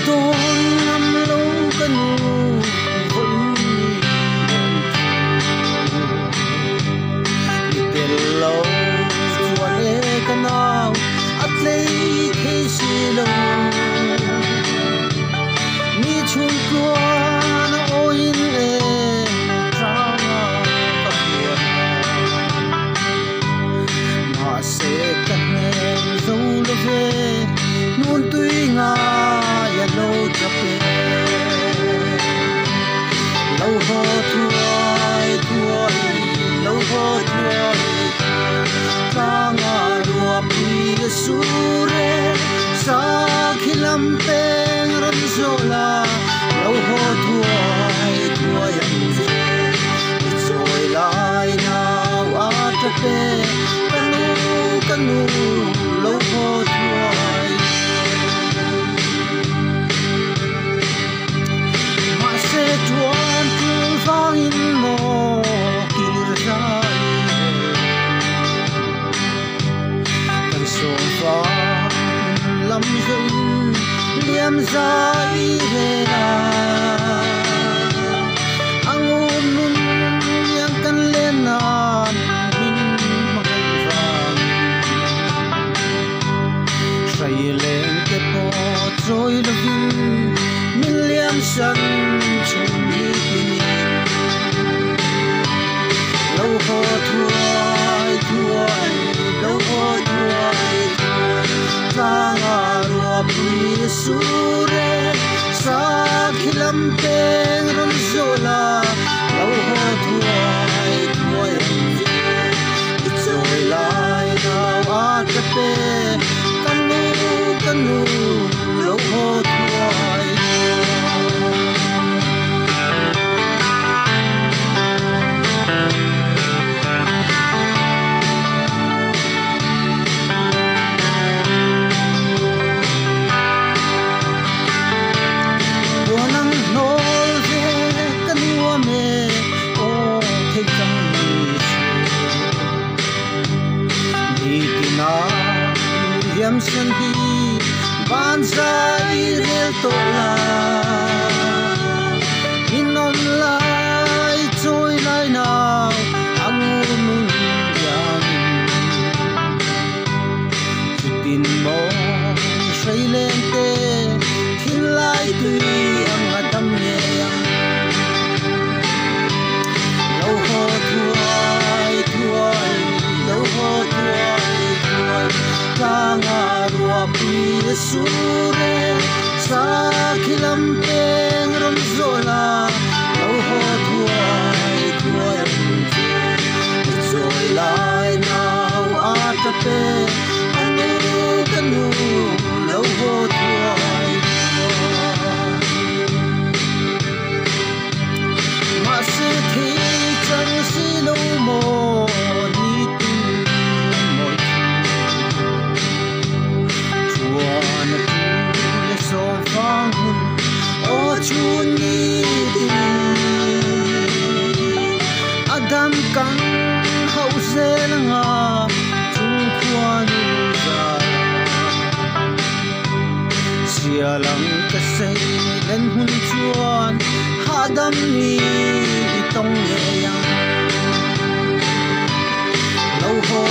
đón năm lâu cân vẫn tiền lâu chuan e canao at lấy thế gì lâu ni chung qua na oin e tranga ka huan ma se kan nem zo lo ve nun tui nga ya lo chape lo ho thuai thuai lo ho thuai tranga rua pui sure sa khilam peng ran zola lo ho thuai thuai am ve choi lai now at pe kanu lo ho thuai ma se tuan tul vang in mo kir zai kan so fa lam zin liam zai he na angun nun yang kan lenan min makai vang sai len ke po troi lovin min liam san chung ni kinin lo ho thuai thuai lo ho thuai tanga rua pui sure sa khilam peng ron zola lo ho thuai thuai choi lai now at pe kanu lo ho thuai yam san hi ban sai rel to la inom lai choi lai now angun yang chutin mo sai len te thin lai tui ang adam ne yang lo ho thuai thuai lo ho thuai thuai tanga rua pui sure sa khilam peng ron zola lo ho thuai thuai choi lai now at pe kanu lo ho thuai ma se thi chang si lo mo chun ni adam kan hau zel nga chung khuan za sialang ka sei len hun chuan hadam ni tong ye yang lo ho